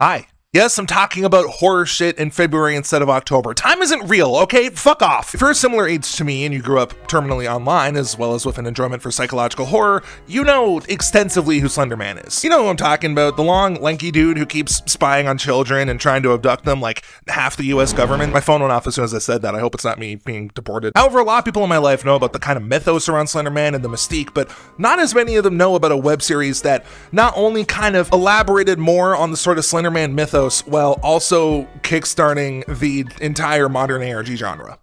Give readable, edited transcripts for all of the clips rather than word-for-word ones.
Hi. Yes, I'm talking about horror shit in February instead of October. Time isn't real, okay? Fuck off. If you're a similar age to me and you grew up terminally online, as well as with an enjoyment for psychological horror, you know extensively who Slender Man is. You know who I'm talking about, the long, lanky dude who keeps spying on children and trying to abduct them like half the US government. My phone went off as soon as I said that. I hope it's not me being deported. However, a lot of people in my life know about the kind of mythos around Slender Man and the mystique, but not as many of them know about a web series that not only kind of elaborated more on the sort of Slender Man mythos, while also kickstarting the entire modern ARG genre.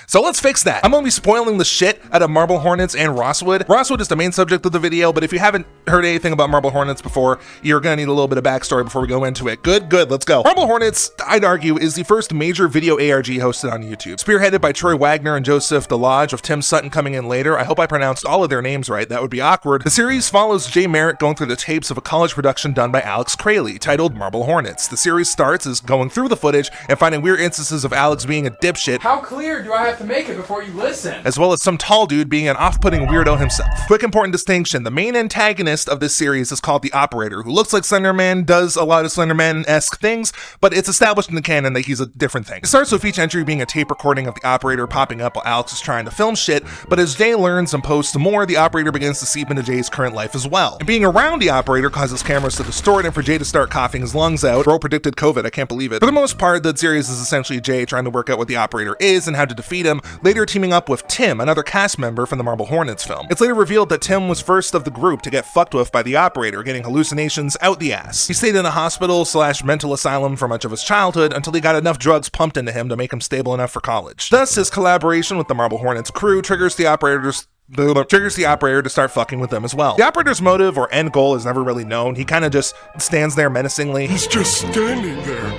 So let's fix that. I'm gonna be spoiling the shit out of Marble Hornets and Rosswood. Rosswood is the main subject of the video, but if you haven't heard anything about Marble Hornets before, you're gonna need a little bit of backstory before we go into it. Good, let's go. Marble Hornets, I'd argue, is the first major video ARG hosted on YouTube. Spearheaded by Troy Wagner and Joseph Delage, with Tim Sutton coming in later. I hope I pronounced all of their names right, that would be awkward. The series follows Jay Merritt going through the tapes of a college production done by Alex Crayley, titled Marble Hornets. The series starts as going through the footage and finding weird instances of Alex being a dipshit. How clear do I have to make it before you listen? As well as some tall dude being an off-putting weirdo himself. Quick important distinction, the main antagonist of this series is called the Operator, who looks like Slender Man, does a lot of Slender Man-esque things, but it's established in the canon that he's a different thing. It starts with each entry being a tape recording of the Operator popping up while Alex is trying to film shit, but as Jay learns and posts more, the Operator begins to seep into Jay's current life as well. And being around the Operator causes cameras to distort and for Jay to start coughing his lungs out. Bro predicted COVID, I can't believe it. For the most part, the series is essentially Jay trying to work out what the Operator is and how to defeat him, later teaming up with Tim, another cast member from the Marble Hornets film. It's later revealed that Tim was first of the group to get fucked with by the Operator, getting hallucinations out the ass. He stayed in a hospital/mental asylum for much of his childhood until he got enough drugs pumped into him to make him stable enough for college. Thus, his collaboration with the Marble Hornets crew triggers the Operator to start fucking with them as well. The Operator's motive or end goal is never really known. He kind of just stands there menacingly. He's just standing there,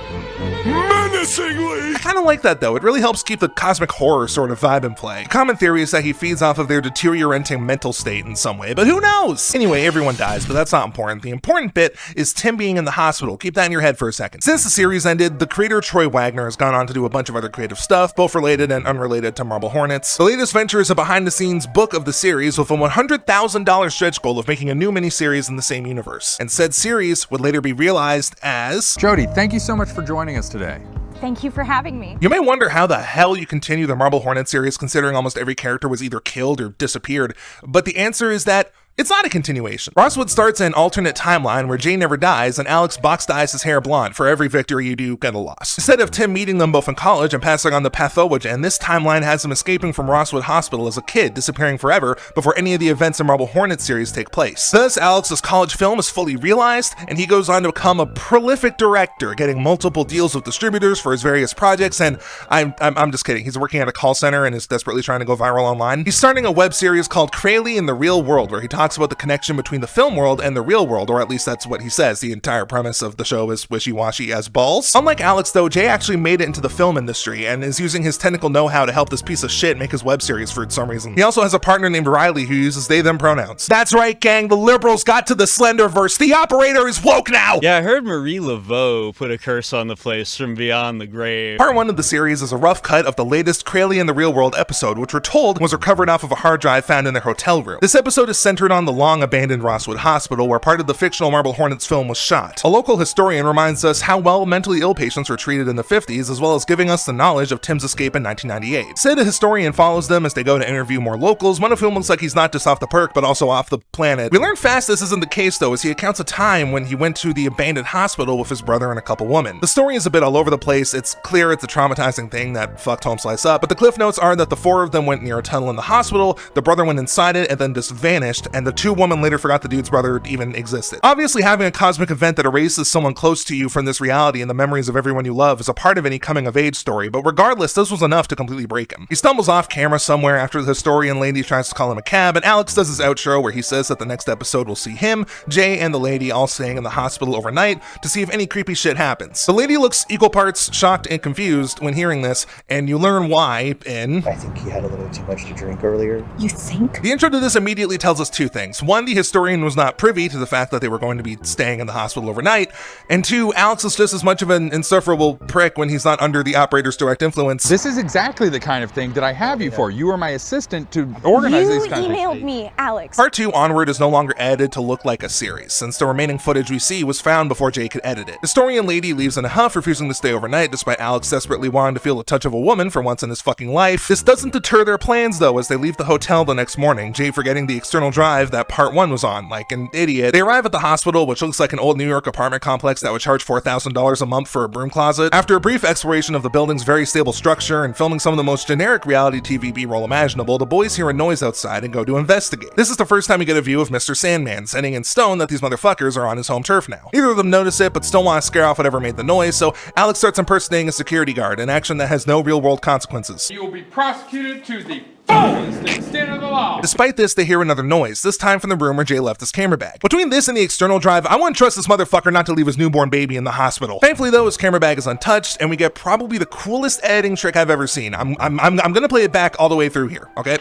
menacingly. I kind of like that though. It really helps keep the cosmic horror sort of vibe in play. The common theory is that he feeds off of their deteriorating mental state in some way, but who knows? Anyway, everyone dies, but that's not important. The important bit is Tim being in the hospital. Keep that in your head for a second. Since the series ended, the creator Troy Wagner has gone on to do a bunch of other creative stuff, both related and unrelated to Marble Hornets. The latest venture is a behind-the-scenes book of the series with a $100,000 stretch goal of making a new miniseries in the same universe. And said series would later be realized as... Jody, thank you so much for joining us today. Thank you for having me. You may wonder how the hell you continue the Marble Hornet series considering almost every character was either killed or disappeared, but the answer is that it's not a continuation. Rosswood starts an alternate timeline where Jay never dies and Alex box dyes his hair blonde. For every victory you do, get a loss. Instead of Tim meeting them both in college and passing on the pathogen, this timeline has him escaping from Rosswood Hospital as a kid, disappearing forever before any of the events in Marble Hornet series take place. Thus, Alex's college film is fully realized, and he goes on to become a prolific director, getting multiple deals with distributors for his various projects, and I'm just kidding. He's working at a call center and is desperately trying to go viral online. He's starting a web series called Crayley in the Real World, where he talks about the connection between the film world and the real world, or at least that's what he says. The entire premise of the show is wishy-washy as balls. Unlike Alex though, Jay actually made it into the film industry and is using his technical know-how to help this piece of shit make his web series for some reason. He also has a partner named Riley who uses they/them pronouns. That's right, gang, the liberals got to the Slenderverse. The Operator is woke now! Yeah, I heard Marie Laveau put a curse on the place from beyond the grave. Part 1 of the series is a rough cut of the latest Crayley in the Real World episode, which we're told was recovered off of a hard drive found in their hotel room. This episode is centered on the long-abandoned Rosswood Hospital, where part of the fictional Marble Hornets film was shot. A local historian reminds us how well mentally ill patients were treated in the 50s, as well as giving us the knowledge of Tim's escape in 1998. Said a historian follows them as they go to interview more locals, one of whom looks like he's not just off the perk, but also off the planet. We learn fast this isn't the case though, as he accounts a time when he went to the abandoned hospital with his brother and a couple women. The story is a bit all over the place. It's clear it's a traumatizing thing that fucked Home Slice up, but the cliff notes are that the 4 of them went near a tunnel in the hospital, the brother went inside it and then just vanished, and the 2 women later forgot the dude's brother even existed. Obviously, having a cosmic event that erases someone close to you from this reality and the memories of everyone you love is a part of any coming-of-age story, but regardless, this was enough to completely break him. He stumbles off camera somewhere after the historian lady tries to call him a cab, and Alex does his outro where he says that the next episode will see him, Jay, and the lady all staying in the hospital overnight to see if any creepy shit happens. The lady looks equal parts shocked and confused when hearing this, and you learn why in... I think he had a little too much to drink earlier. You think? The intro to this immediately tells us 2 things. One, the historian was not privy to the fact that they were going to be staying in the hospital overnight, and two, Alex is just as much of an insufferable prick when he's not under the operator's direct influence. This is exactly the kind of thing that I have you for. You are my assistant to organize these kind of things. You emailed me, Alex. Part 2 onward is no longer edited to look like a series, since the remaining footage we see was found before Jay could edit it. Historian lady leaves in a huff, refusing to stay overnight despite Alex desperately wanting to feel the touch of a woman for once in his fucking life. This doesn't deter their plans though, as they leave the hotel the next morning, Jay forgetting the external drive that part 1 was on, like an idiot. They arrive at the hospital, which looks like an old New York apartment complex that would charge $4,000 a month for a broom closet. After a brief exploration of the building's very stable structure and filming some of the most generic reality TV B-roll imaginable, the boys hear a noise outside and go to investigate. This is the first time we get a view of Mr. Sandman, setting in stone that these motherfuckers are on his home turf now. Neither of them notice it, but still want to scare off whatever made the noise, so Alex starts impersonating a security guard, an action that has no real-world consequences. You will be prosecuted to the fullest extent of the law. Despite this, they hear another noise, this time from the room where Jay left his camera bag. Between this and the external drive, I wouldn't trust this motherfucker not to leave his newborn baby in the hospital. Thankfully though, his camera bag is untouched, and we get probably the coolest editing trick I've ever seen. I'm gonna play it back all the way through here, okay?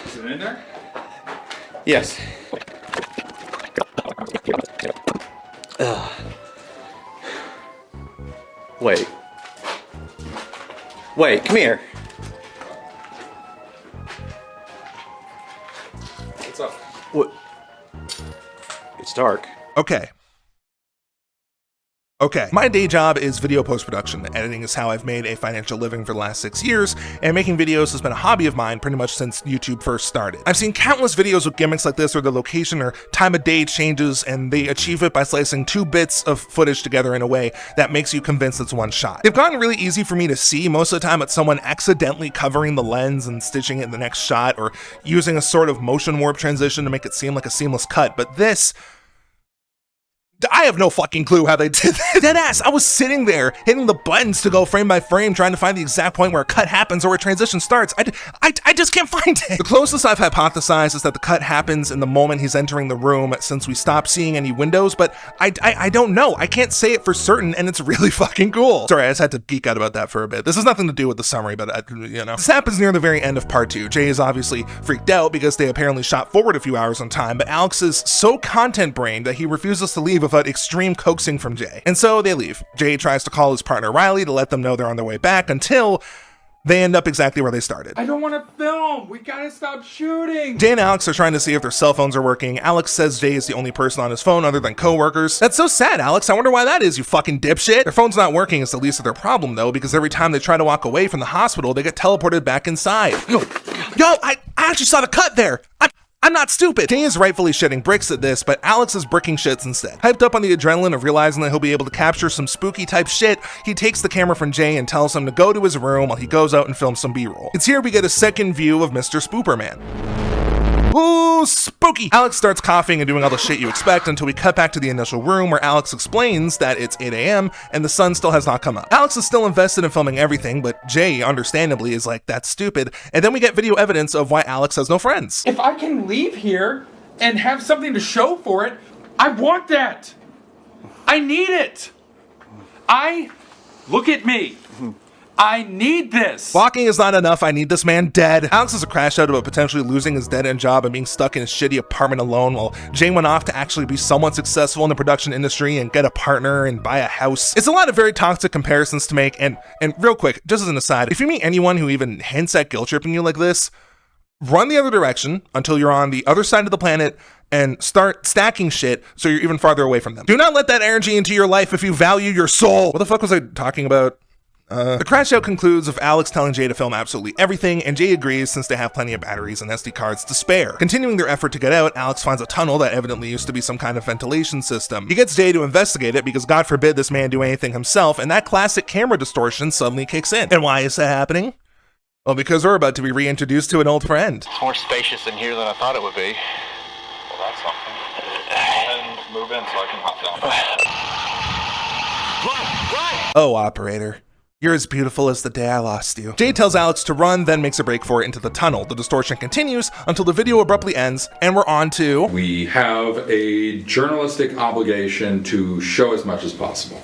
Is it in there? Yes. Wait, come here. What's up? What? It's dark. Okay, my day job is video post-production. Editing is how I've made a financial living for the last 6 years, and making videos has been a hobby of mine pretty much since YouTube first started. I've seen countless videos with gimmicks like this where the location or time of day changes, and they achieve it by slicing 2 bits of footage together in a way that makes you convinced it's one shot. They've gotten really easy for me to see. Most of the time it's someone accidentally covering the lens and stitching it in the next shot, or using a sort of motion warp transition to make it seem like a seamless cut, but this, I have no fucking clue how they did that. Deadass, I was sitting there hitting the buttons to go frame by frame, trying to find the exact point where a cut happens or where a transition starts. I just can't find it. The closest I've hypothesized is that the cut happens in the moment he's entering the room, since we stopped seeing any windows, but I don't know. I can't say it for certain, and it's really fucking cool. Sorry, I just had to geek out about that for a bit. This has nothing to do with the summary, but you know. This happens near the very end of part 2. Jay is obviously freaked out because they apparently shot forward a few hours on time, but Alex is so content-brained that he refuses to leave without extreme coaxing from Jay. And so they leave. Jay tries to call his partner Riley to let them know they're on their way back, until they end up exactly where they started. I don't want to film. We gotta stop shooting. Jay and Alex are trying to see if their cell phones are working. Alex says Jay is the only person on his phone other than coworkers. That's so sad, Alex. I wonder why that is, you fucking dipshit. Their phone's not working is the least of their problem though, because every time they try to walk away from the hospital, they get teleported back inside. Yo, I actually saw the cut there. I'm not stupid. Jay is rightfully shitting bricks at this, but Alex is bricking shits instead. Hyped up on the adrenaline of realizing that he'll be able to capture some spooky type shit, he takes the camera from Jay and tells him to go to his room while he goes out and films some B-roll. It's here we get a second view of Mr. Spooperman. Ooh, spooky! Alex starts coughing and doing all the shit you expect until we cut back to the initial room where Alex explains that it's 8 a.m. and the sun still has not come up. Alex is still invested in filming everything, but Jay, understandably, is like, that's stupid. And then we get video evidence of why Alex has no friends. If I can leave here and have something to show for it, I want that. I need it. Look at me. I need this. Walking is not enough. I need this man dead. Alex is a crash out about potentially losing his dead-end job and being stuck in his shitty apartment alone, while Jay went off to actually be somewhat successful in the production industry and get a partner and buy a house. It's a lot of very toxic comparisons to make, and real quick, just as an aside, if you meet anyone who even hints at guilt-tripping you like this, run the other direction until you're on the other side of the planet and start stacking shit so you're even farther away from them. Do not let that energy into your life if you value your soul. What the fuck was I talking about? The crash out concludes with Alex telling Jay to film absolutely everything, and Jay agrees since they have plenty of batteries and SD cards to spare. Continuing their effort to get out, Alex finds a tunnel that evidently used to be some kind of ventilation system. He gets Jay to investigate it because God forbid this man do anything himself, and that classic camera distortion suddenly kicks in. And why is that happening? Well, because we're about to be reintroduced to an old friend. It's more spacious in here than I thought it would be. Well, that's something. And move in so I can hop down. Oh, operator. You're as beautiful as the day I lost you. Jay tells Alex to run, then makes a break for it into the tunnel. The distortion continues until the video abruptly ends, and we're on to... We have a journalistic obligation to show as much as possible.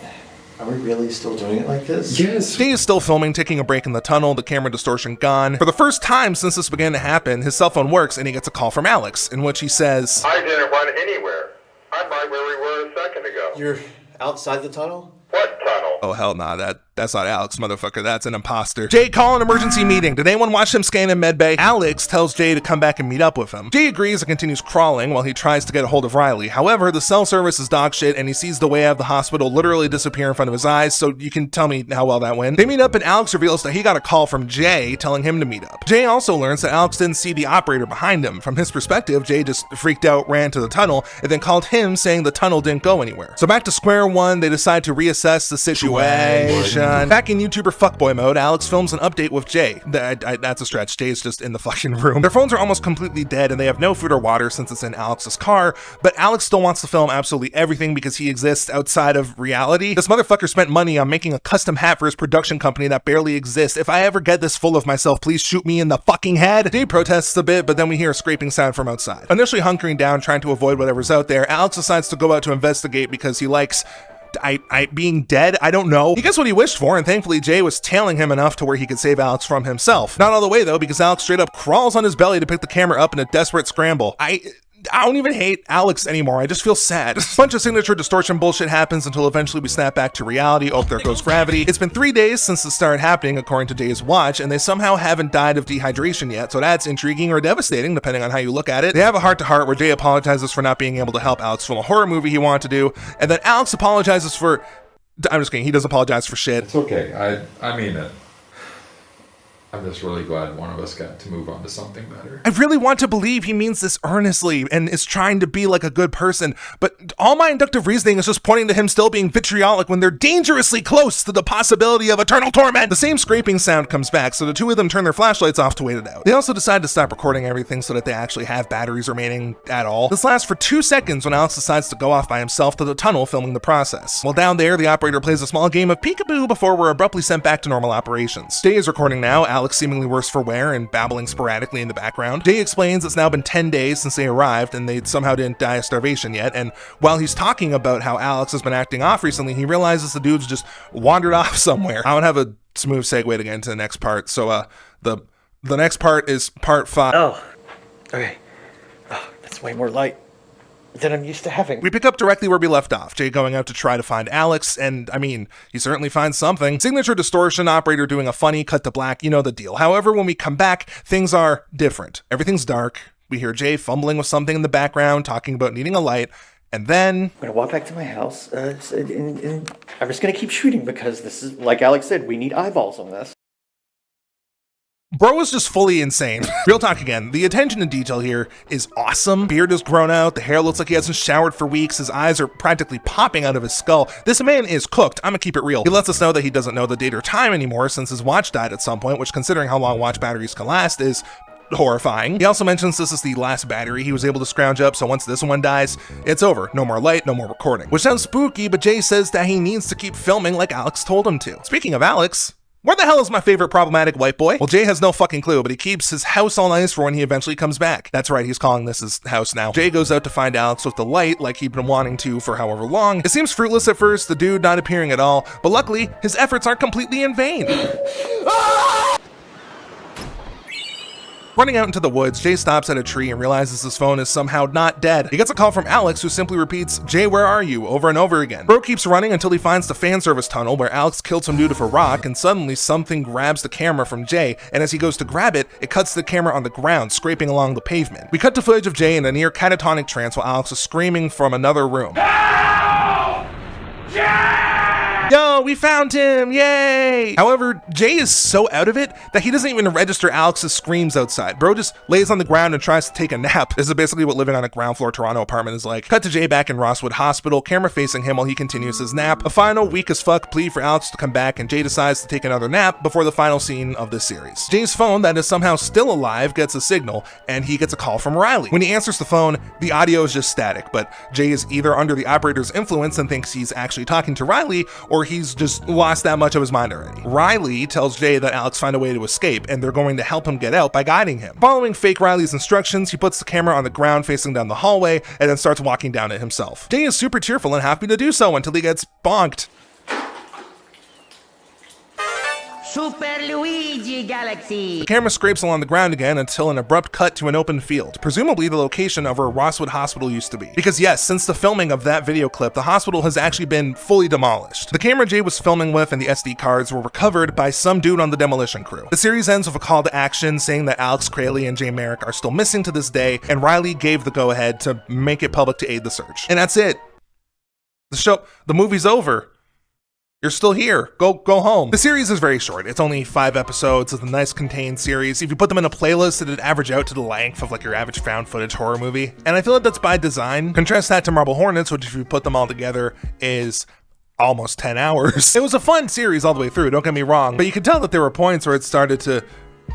Are we really still doing it like this? Yes. Jay is still filming, taking a break in the tunnel, the camera distortion gone. For the first time since this began to happen, his cell phone works and he gets a call from Alex, in which he says, I didn't run anywhere. I'm right where we were a second ago. You're outside the tunnel? What tunnel? oh hell nah, that's not Alex, motherfucker, that's an imposter. Jay, call an emergency meeting. Did anyone watch him scan in medbay? Alex tells Jay to come back and meet up with him. Jay agrees and continues crawling while he tries to get a hold of Riley. However, the cell service is dog shit and he sees the way out of the hospital literally disappear in front of his eyes, so you can tell me how well that went. They meet up and Alex reveals that he got a call from Jay telling him to meet up. Jay also learns that Alex didn't see the operator behind him. From his perspective, Jay just freaked out, ran to the tunnel, and then called him saying the tunnel didn't go anywhere. So back to square one, they decide to reassess the situation. Back in YouTuber fuckboy mode, Alex films an update with Jay. That's a stretch. Jay's just in the fucking room. Their phones are almost completely dead and they have no food or water since it's in Alex's car, but Alex still wants to film absolutely everything because he exists outside of reality. This motherfucker spent money on making a custom hat for his production company that barely exists. If I ever get this full of myself, please shoot me in the fucking head. Jay protests a bit, but then we hear a scraping sound from outside. Initially hunkering down, trying to avoid whatever's out there, Alex decides to go out to investigate because he likes being dead. I don't know. He gets what he wished for, and thankfully Jay was tailing him enough to where he could save Alex from himself. Not all the way though, because Alex straight up crawls on his belly to pick the camera up in a desperate scramble. I don't even hate Alex anymore. I just feel sad. A bunch of signature distortion bullshit happens until eventually we snap back to reality. Oh, there goes gravity. It's been 3 days since it started happening, according to Jay's watch, and they somehow haven't died of dehydration yet, so that's intriguing or devastating, depending on how you look at it. They have a heart-to-heart where Jay apologizes for not being able to help Alex film a horror movie he wanted to do, and then Alex apologizes for... I'm just kidding. He doesn't apologize for shit. It's okay. I mean it. I'm just really glad one of us got to move on to something better. I really want to believe he means this earnestly and is trying to be like a good person, but all my inductive reasoning is just pointing to him still being vitriolic when they're dangerously close to the possibility of eternal torment. The same scraping sound comes back, so the two of them turn their flashlights off to wait it out. They also decide to stop recording everything so that they actually have batteries remaining at all. This lasts for 2 seconds when Alex decides to go off by himself to the tunnel filming the process. While down there, the operator plays a small game of peekaboo before we're abruptly sent back to normal operations. Jay is recording now, Alex seemingly worse for wear and babbling sporadically in the background. Jay explains it's now been 10 days since they arrived and they somehow didn't die of starvation yet, and while he's talking about how Alex has been acting off recently, he realizes the dude's just wandered off somewhere. I don't have a smooth segue to get into the next part, so the next part is part 5. Oh, okay. Oh, that's way more light than I'm used to having. We pick up directly where we left off, Jay going out to try to find Alex, and I mean, he certainly finds something. Signature distortion, operator doing a funny cut to black, you know the deal. However, when we come back, things are different. Everything's dark. We hear Jay fumbling with something in the background, talking about needing a light, and then... I'm gonna walk back to my house, and I'm just gonna keep shooting because this is, like Alex said, we need eyeballs on this. Bro is just fully insane. Real talk again, the attention to detail here is awesome. Beard is grown out, the hair looks like he hasn't showered for weeks, his eyes are practically popping out of his skull. This man is cooked, I'm gonna keep it real. He lets us know that he doesn't know the date or time anymore since his watch died at some point, which considering how long watch batteries can last is horrifying. He also mentions this is the last battery he was able to scrounge up, so once this one dies, it's over. No more light, no more recording. Which sounds spooky, but Jay says that he needs to keep filming like Alex told him to. Speaking of Alex, where the hell is my favorite problematic white boy? Well, Jay has no fucking clue, but he keeps his house all nice for when he eventually comes back. That's right, he's calling this his house now. Jay goes out to find Alex with the light, like he'd been wanting to for however long. It seems fruitless at first, the dude not appearing at all, but luckily, his efforts aren't completely in vain. Running out into the woods, Jay stops at a tree and realizes his phone is somehow not dead. He gets a call from Alex, who simply repeats, "Jay, where are you?" over and over again. Bro keeps running until he finds the fan service tunnel where Alex killed some dude with a rock, and suddenly something grabs the camera from Jay, and as he goes to grab it, it cuts the camera on the ground, scraping along the pavement. We cut to footage of Jay in a near catatonic trance while Alex is screaming from another room. Help! Jay! Yo, we found him, yay! However, Jay is so out of it that he doesn't even register Alex's screams outside. Bro just lays on the ground and tries to take a nap. This is basically what living on a ground floor Toronto apartment is like. Cut to Jay back in Rosswood Hospital, camera facing him while he continues his nap. A final weak as fuck plea for Alex to come back, and Jay decides to take another nap before the final scene of this series. Jay's phone, that is somehow still alive, gets a signal, and he gets a call from Riley. When he answers the phone, the audio is just static, but Jay is either under the operator's influence and thinks he's actually talking to Riley, or he's just lost that much of his mind already. Riley tells Jay that Alex found a way to escape, and they're going to help him get out by guiding him. Following fake Riley's instructions, he puts the camera on the ground facing down the hallway, and then starts walking down it himself. Jay is super cheerful and happy to do so until he gets bonked. Super Luigi Galaxy. The camera scrapes along the ground again until an abrupt cut to an open field, presumably the location of where Rosswood Hospital used to be. Because yes, since the filming of that video clip, the hospital has actually been fully demolished. The camera Jay was filming with and the SD cards were recovered by some dude on the demolition crew. The series ends with a call to action saying that Alex Crayley and Jay Merrick are still missing to this day, and Riley gave the go-ahead to make it public to aid the search. And that's it. The movie's over. You're still here. Go home. The series is very short. It's only 5 episodes. It's a nice contained series. If you put them in a playlist, it'd average out to the length of like your average found footage horror movie. And I feel like that's by design. Contrast that to Marble Hornets, which if you put them all together is almost 10 hours. It was a fun series all the way through, don't get me wrong, but you could tell that there were points where it started to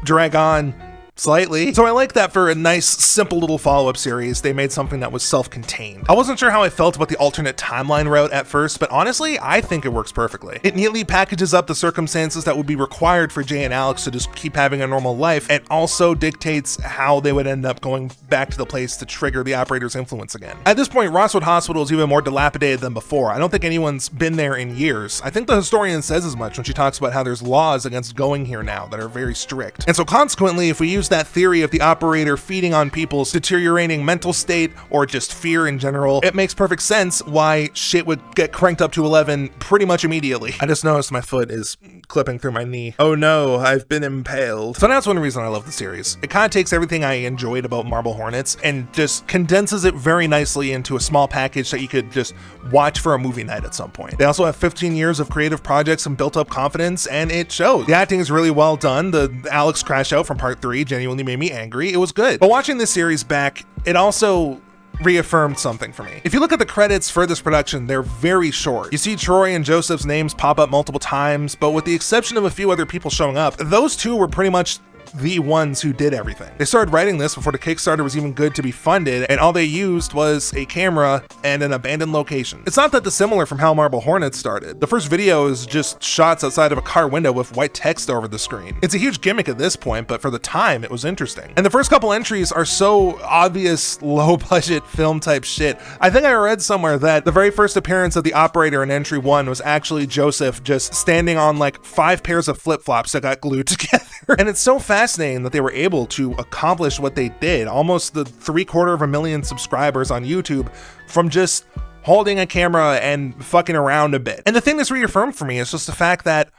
drag on slightly. So I like that for a nice, simple little follow-up series, they made something that was self-contained. I wasn't sure how I felt about the alternate timeline route at first, but honestly, I think it works perfectly. It neatly packages up the circumstances that would be required for Jay and Alex to just keep having a normal life, and also dictates how they would end up going back to the place to trigger the operator's influence again. At this point, Rosswood Hospital is even more dilapidated than before. I don't think anyone's been there in years. I think the historian says as much when she talks about how there's laws against going here now that are very strict. And so consequently, if we use that theory of the operator feeding on people's deteriorating mental state or just fear in general, it makes perfect sense why shit would get cranked up to 11 pretty much immediately. I just noticed my foot is clipping through my knee. Oh no, I've been impaled. So that's one reason I love the series. It kind of takes everything I enjoyed about Marble Hornets and just condenses it very nicely into a small package that you could just watch for a movie night at some point. They also have 15 years of creative projects and built up confidence, and it shows. The acting is really well done. The Alex crash out from part 3 genuinely made me angry. It was good. But watching this series back, it also reaffirmed something for me. If you look at the credits for this production, they're very short. You see Troy and Joseph's names pop up multiple times, but with the exception of a few other people showing up, those two were pretty much the ones who did everything. They started writing this before the Kickstarter was even good to be funded, and all they used was a camera and an abandoned location. It's not that dissimilar from how Marble Hornets started. The first video is just shots outside of a car window with white text over the screen. It's a huge gimmick at this point, but for the time, it was interesting. And the first couple entries are so obvious, low-budget film type shit. I think I read somewhere that the very first appearance of the operator in entry 1 was actually Joseph just standing on like 5 pairs of flip-flops that got glued together. And it's so fascinating that they were able to accomplish what they did, almost the 750,000 subscribers on YouTube, from just holding a camera and fucking around a bit. And the thing that's reaffirmed for me is just the fact that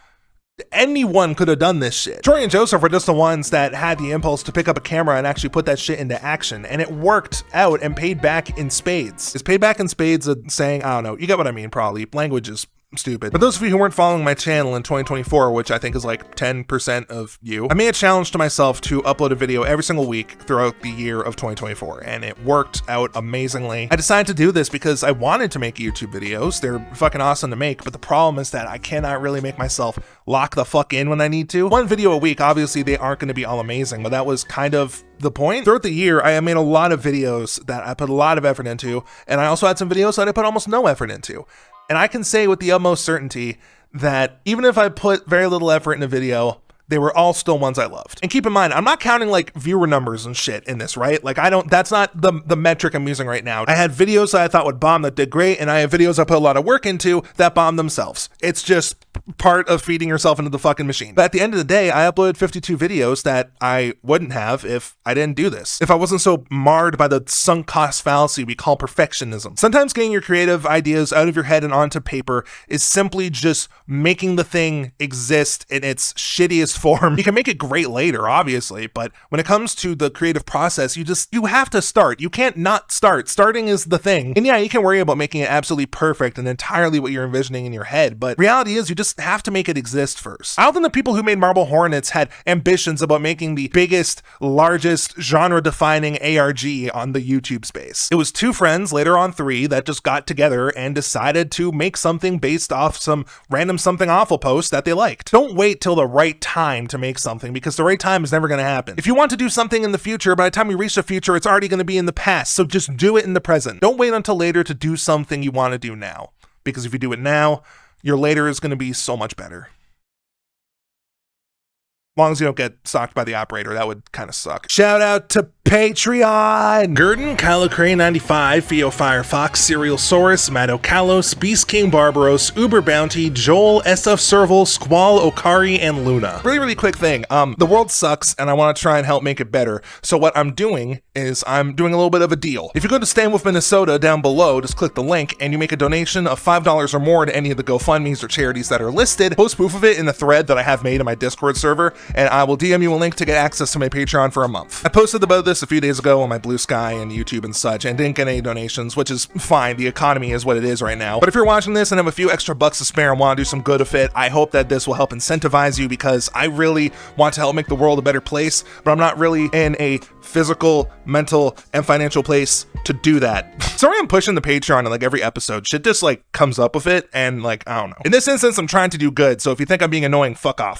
anyone could have done this shit. Troy and Joseph were just the ones that had the impulse to pick up a camera and actually put that shit into action, and it worked out and paid back in spades. Is paid back in spades a saying? I don't know. You get what I mean, probably. Language is stupid. But those of you who weren't following my channel in 2024, which I think is like 10% of you, I made a challenge to myself to upload a video every single week throughout the year of 2024, and it worked out amazingly. I decided to do this because I wanted to make YouTube videos. They're fucking awesome to make, but the problem is that I cannot really make myself lock the fuck in when I need to. One video a week, obviously they aren't going to be all amazing, but that was kind of the point. Throughout the year, I made a lot of videos that I put a lot of effort into, and I also had some videos that I put almost no effort into. And I can say with the utmost certainty that even if I put very little effort in a video, they were all still ones I loved. And keep in mind, I'm not counting like viewer numbers and shit in this, right? Like that's not the metric I'm using right now. I had videos that I thought would bomb that did great, and I have videos I put a lot of work into that bombed themselves. It's just part of feeding yourself into the fucking machine. But at the end of the day, I uploaded 52 videos that I wouldn't have if I didn't do this. If I wasn't so marred by the sunk cost fallacy we call perfectionism. Sometimes getting your creative ideas out of your head and onto paper is simply just making the thing exist in its shittiest form. You can make it great later, obviously, but when it comes to the creative process, you have to start. You can't not start. Starting is the thing. And yeah, you can worry about making it absolutely perfect and entirely what you're envisioning in your head, but reality is you just have to make it exist first. I don't think the people who made Marble Hornets had ambitions about making the biggest, largest, genre-defining ARG on the YouTube space. It was 2 friends, later on 3, that just got together and decided to make something based off some random something awful post that they liked. Don't wait till the right time to make something, because the right time is never going to happen. If you want to do something in the future, by the time you reach the future, it's already going to be in the past, so just do it in the present. Don't wait until later to do something you want to do now, because if you do it now, your later is going to be so much better. long as you don't get socked by the operator, that would kind of suck. Shout out to Patreon! Gurdon, Kylocray95, Theo Firefox, Serial Saurus, Maddo Kalos, Beast King Barbaros, Uber Bounty, Joel, SF Serval, Squall, Okari, and Luna. Really quick thing. The world sucks, and I want to try and help make it better. So what I'm doing is I'm doing a little bit of a deal. If you go to Stand With Minnesota down below, just click the link, and you make a donation of $5 or more to any of the GoFundMes or charities that are listed, post proof of it in the thread that I have made in my Discord server, and I will DM you a link to get access to my Patreon for a month. I posted about this a few days ago on my Blue Sky and YouTube and such, and didn't get any donations, which is fine. The economy is what it is right now. But if you're watching this and have a few extra bucks to spare and want to do some good with it, I hope that this will help incentivize you, because I really want to help make the world a better place, but I'm not really in a physical, mental, and financial place to do that. Sorry I'm pushing the Patreon in like every episode. Shit just like comes up with it, and like, I don't know. In this instance, I'm trying to do good, so if you think I'm being annoying, fuck off.